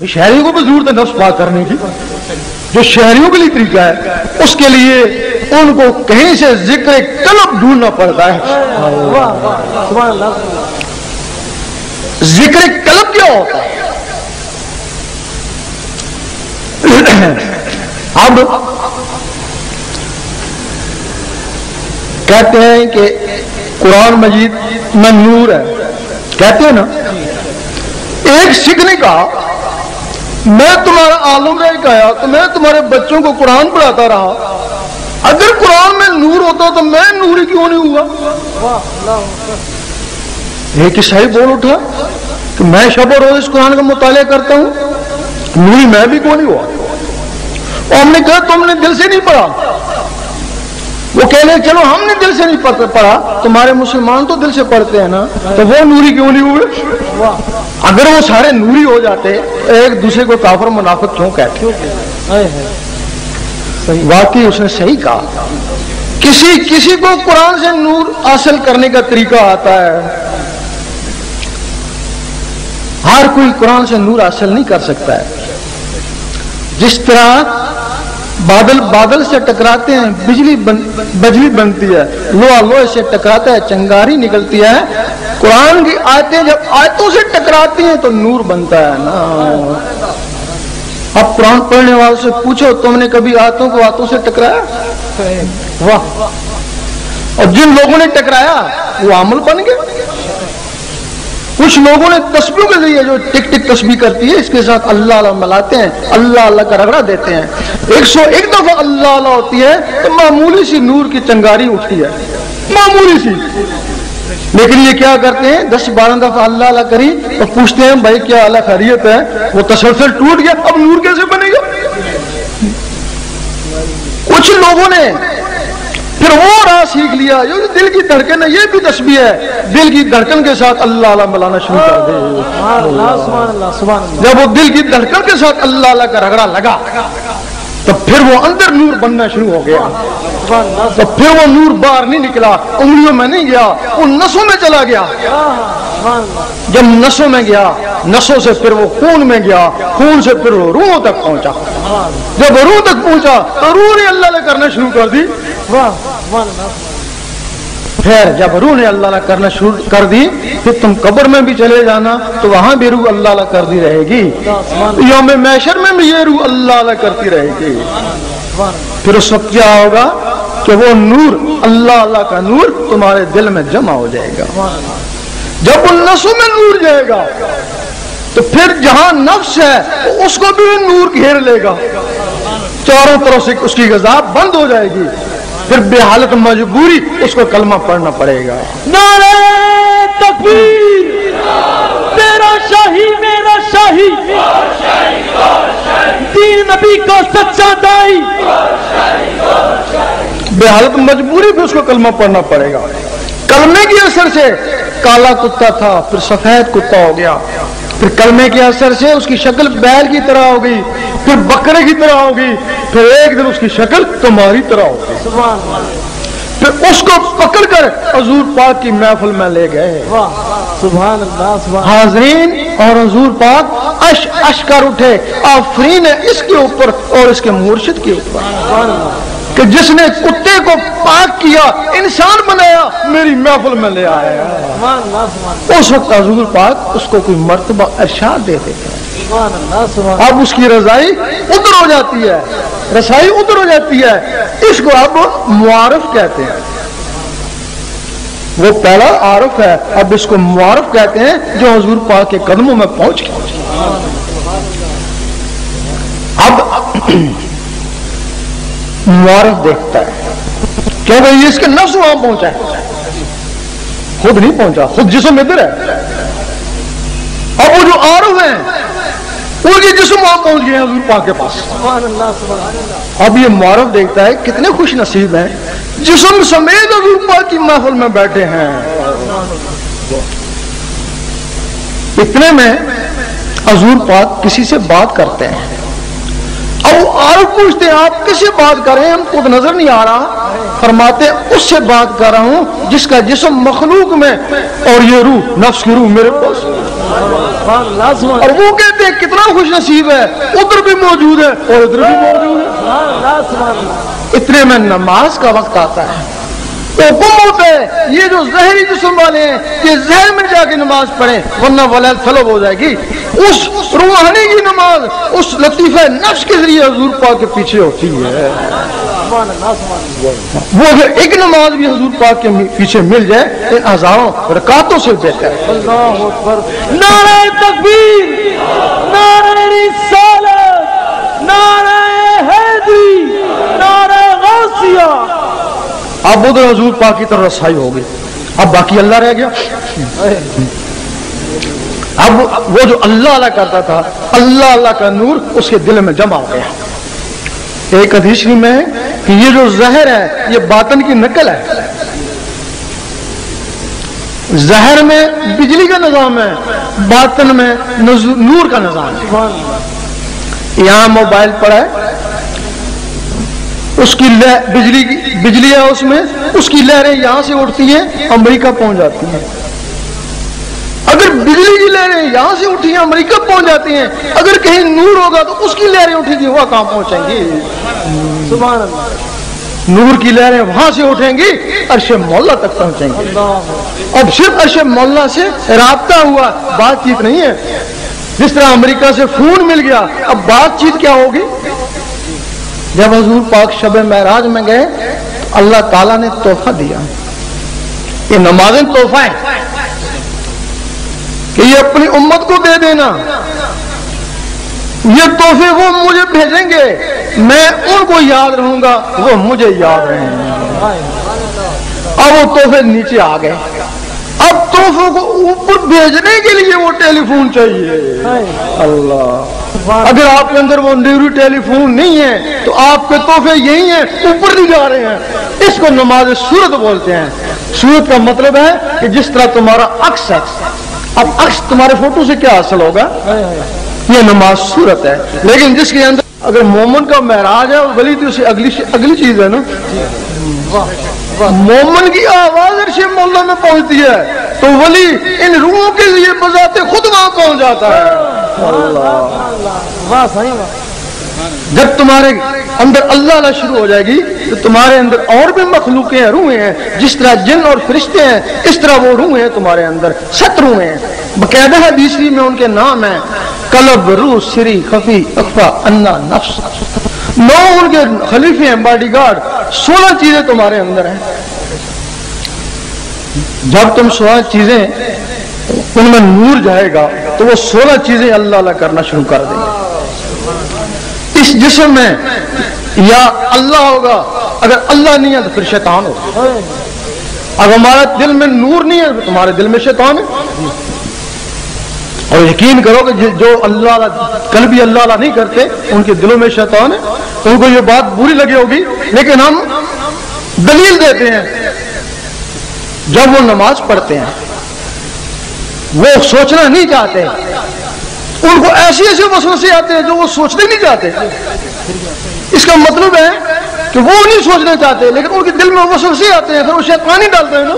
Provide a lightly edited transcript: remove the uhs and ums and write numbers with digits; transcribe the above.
شہریوں کو بھی ضرورت ہے نفس پاک کرنے کی. جو شہریوں کے لیے طریقہ ہے اس کے لیے ان کو کہیں سے ذکر قلب ڈھونڈنا پڑتا ہے. ذکر قلب کیا ہوتا ہے؟ اب کہتے ہیں کہ قرآن مجید میں نور ہے، کہتے ہیں نا. ایک سکھ نے کہا میں تمہارا عالم رہ گیا تو میں تمہارے بچوں کو قرآن پڑھاتا رہا، اگر قرآن میں نور ہوتا تو میں نوری کیوں نہیں ہوا؟ ایک عیسائی بول اٹھا کہ میں شب و روز اس قرآن کا مطالعہ کرتا ہوں، نوری میں بھی کیوں نہیں ہوا؟ اور ہم نے کہا تم نے دل سے نہیں پڑھا. وہ کہنے چلو ہم نے دل سے نہیں پڑھا، تمہارے مسلمان تو دل سے پڑھتے ہیں نا، تو وہ نوری کیوں نہیں ہوئے؟ اگر وہ سارے نوری ہو جاتے ایک دوسرے کو کافر منافق کیوں کہتے؟ واقعی اس نے صحیح کہا. کسی کو قرآن سے نور حاصل کرنے کا طریقہ آتا ہے، ہر کوئی قرآن سے نور حاصل نہیں کر سکتا ہے. جس طرح بادل سے ٹکراتے ہیں بجلی بنتی ہے، لوہا لوہے سے ٹکراتا ہے چنگاری نکلتی ہے. قرآن کی آیتیں جب آیتوں سے ٹکراتی ہیں تو نور بنتا ہے نا. اب قرآن پڑھنے والوں سے پوچھو تم نے کبھی آیتوں کو آیتوں سے ٹکرایا؟ واہ. اور جن لوگوں نے ٹکرایا وہ عمل بن گئے. کچھ لوگوں نے تسبیح کے ذریعے جو ٹک ٹک تسبیح کرتی ہے اس کے ساتھ اللہ اللہ ملاتے ہیں، اللہ اللہ کا رگڑا دیتے ہیں. 101 دفعہ اللہ اللہ ہوتی ہے تو معمولی سی نور کی چنگاری اٹھتی ہے، معمولی سی. لیکن یہ کیا کرتے ہیں 10-12 دفعہ اللہ اللہ کری تو پوچھتے ہیں بھائی کیا اللہ خیریت ہے؟ وہ تسلسل ٹوٹ گیا، اب نور کیسے بنے گا؟ کچھ لوگوں نے پھر وہ راہ سیکھ لیا، یہ دل کی دھڑکن ہے، یہ بھی تسبیح ہے، دل کی دھڑکن کے ساتھ اللہ اللہ ملانا شروع کر دے. جب وہ دل کی دھڑکن کے ساتھ اللہ اللہ کا رگڑا لگا تو پھر وہ اندر نور بننا شروع ہو گیا. تو پھر وہ نور باہر نہیں نکلا، انگلیوں میں نہیں گیا، وہ نسوں میں چلا گیا. جب نسوں میں گیا، نسوں سے پھر وہ خون میں گیا، خون سے پھر وہ روح تک پہنچا. جب وہ روح تک پہنچا تو روح نے اللہ اللہ کرنا شروع کر دی. پھر جب روح نے اللہ اللہ کرنا شروع کر دی پھر تم قبر میں بھی چلے جانا تو وہاں بھی روح اللہ اللہ کر دی رہے گی، یوم محشر میں بھی یہ روح اللہ اللہ کرتی رہے گی. پھر اس وقت کیا ہوگا کہ وہ نور اللہ اللہ کا نور تمہارے دل میں جمع ہو جائے گا. جب ان نسوں میں نور جائے گا تو پھر جہاں نفس ہے اس کو بھی نور گھیر لے گا، چاروں طرف سے اس کی غذا بند ہو جائے گی. پھر بے حالت مجبوری اس کو کلمہ پڑھنا پڑے گا. نعرہ تکبیر، تیرا شاہی میرا شاہی، دین نبی کا سچا دائی. بے حالت مجبوری پہ اس کو کلمہ پڑھنا پڑے گا. کلمے کے اثر سے کالا کتا تھا پھر سفید کتا ہو گیا، پھر کلمے کے اثر سے اس کی شکل بیل کی طرح ہو گئی، پھر بکرے کی طرح ہوگی، پھر ایک دن اس کی شکل تمہاری طرح ہوگی. پھر اس کو پکڑ کر حضور پاک کی محفل میں لے گئے. سبحان اللہ. حاضرین اور حضور پاک اش کر اٹھے، آفرین ہے اس کے اوپر اور اس کے مرشد کے اوپر کہ جس نے کتے کو پاک کیا، انسان بنایا، میری محفل میں لے آیا. اس وقت حضور پاک اس کو کوئی مرتبہ ارشاد دیتے تھے. اب اس کی رضائی ادھر ہو جاتی ہے، رسائی ادھر ہو جاتی ہے. اس کو اب معارف کہتے ہیں. وہ پہلا عارف ہے، اب اس کو معارف کہتے ہیں جو حضور پاک کے قدموں میں پہنچ گئے. اب معارف دیکھتا ہے کہ بھائی اس کے نفس وہاں پہنچا ہے، خود نہیں پہنچا، خود جسم ادھر ہے. اب وہ جو عارف ہیں ان کے جسم وہاں پہنچ گئے ہیں حضور پاک کے پاس. اب یہ معارف دیکھتا ہے کتنے خوش نصیب ہیں جسم سمیت حضور پاک کی محفل میں بیٹھے ہیں. اتنے میں حضور پاک کسی سے بات کرتے ہیں. اب عارف پوچھتے ہیں آپ کس سے بات کر رہے ہیں؟ ہم کو تو نظر نہیں آ رہا. فرماتے ہیں اس سے بات کر رہا ہوں جس کا جسم مخلوق میں اور یہ روح نفس کی روح میرے پاس. اور وہ کہتے ہیں کتنا خوش نصیب ہے، ادھر بھی موجود ہے اور ادھر بھی موجود ہے. اتنے میں نماز کا وقت آتا ہے، حکم ہوتا ہے یہ جو ظاہری جسم والے ہیں یہ ذہن میں جا کے نماز پڑھیں ورنہ ولایت طلب ہو جائے گی. اس روحانی کی نماز اس لطیفہ نفس کے ذریعے حضور پاک کے پیچھے ہوتی ہے. وہ اگر ایک نماز بھی حضور پاک کے پیچھے مل جائے ان ہزاروں رکعتوں سے بہتر ہے. اللہ اکبر. نعرہ تکبیر، نعرہ رسالت، نعرہ حیدری، نعرہ غوثیہ. اب ادھر حضور پاک کی طرف رسائی ہوگی، اب باقی اللہ رہ گیا. اب وہ جو اللہ اللہ کرتا تھا، اللہ اللہ کا نور اس کے دل میں جمع ہو گیا. ایک حدیث میں ہے کہ یہ جو زہر ہے یہ باطن کی نقل ہے. زہر میں بجلی کا نظام ہے، باطن میں نور کا نظام ہے. یہاں موبائل پڑا ہے، اس کی بجلی ہے اس میں، اس کی لہریں یہاں سے اٹھتی ہیں امریکہ پہنچ جاتی ہیں. اگر بجلی کی لہریں یہاں سے اٹھی ہیں امریکہ پہنچ جاتی ہیں، اگر کہیں نور ہوگا تو اس کی لہریں اٹھیں گی وہاں کہاں پہنچیں گی؟ سبحان اللہ. نور کی لہریں وہاں سے اٹھیں گی عرش مولا تک پہنچیں گی. اب صرف عرش مولا سے رابطہ ہوا، بات چیت نہیں ہے. جس طرح امریکہ سے فون مل گیا، اب بات چیت کیا ہوگی؟ جب حضور پاک شب معراج میں گئے اللہ تعالیٰ نے تحفہ دیا. یہ نمازیں تحفہ ہے کہ یہ اپنی امت کو دے دینا. یہ تحفے وہ مجھے بھیجیں گے، میں ان کو یاد رہوں گا، وہ مجھے یاد رہیں گے. اب وہ تحفے نیچے آ گئے. اب تحفوں کو اوپر بھیجنے کے لیے وہ ٹیلی فون چاہیے. اللہ، اگر آپ کے اندر وہ نیوری ٹیلی فون نہیں ہے تو آپ کے تحفے یہی ہیں، اوپر نہیں جا رہے ہیں. اس کو نماز صورت بولتے ہیں. صورت کا مطلب ہے کہ جس طرح تمہارا عکس ہے. اب عکس تمہارے فوٹو سے کیا حاصل ہوگا؟ یہ نماز صورت ہے. لیکن جس کے اندر اگر مومن کا معراج ہے ولی تو اسے اگلی چیز ہے نا. مومن کی آواز عرش مولا میں پہنچتی ہے تو ولی ان روحوں کے لیے بذات خود وہاں پہنچ جاتا ہے. جب تمہارے اندر اللہ اللہ شروع ہو جائے گی تو تمہارے اندر اور بھی مخلوقیں ہیں، روحیں ہیں. جس طرح جن اور فرشتے ہیں اس طرح وہ روحیں ہیں تمہارے اندر. 7 روحیں ہیں باقاعدہ حدیثی میں ان کے نام ہیں: قلب، روح، سری، خفی، اخفا، انا، نفس. 9 ان کے خلیفے ہیں، باڈی گارڈ. 16 چیزیں تمہارے اندر ہیں. جب تم 16 چیزیں ان میں نور جائے گا تو وہ 16 چیزیں اللہ اللہ کرنا شروع کر دیں گے. اس جسم میں یا اللہ ہوگا، اگر اللہ نہیں ہے تو پھر شیطان ہوگا. اب ہمارا دل میں نور نہیں ہے تو تمہارے دل میں شیطان ہے. اور یقین کرو کہ جو اللہ کل بھی اللہ اللہ نہیں کرتے ان کے دلوں میں شیطان ہے. ان کو یہ بات بری لگی ہوگی لیکن ہم دلیل دیتے ہیں. جب وہ نماز پڑھتے ہیں وہ سوچنا نہیں چاہتے، ان کو ایسے وسوسے آتے ہیں جو وہ سوچنے نہیں چاہتے. اس کا مطلب ہے کہ وہ نہیں سوچنا چاہتے لیکن ان کے دل میں وسوسے آتے ہیں، پھر وہ شیطان ہی ڈالتے ہیں نا.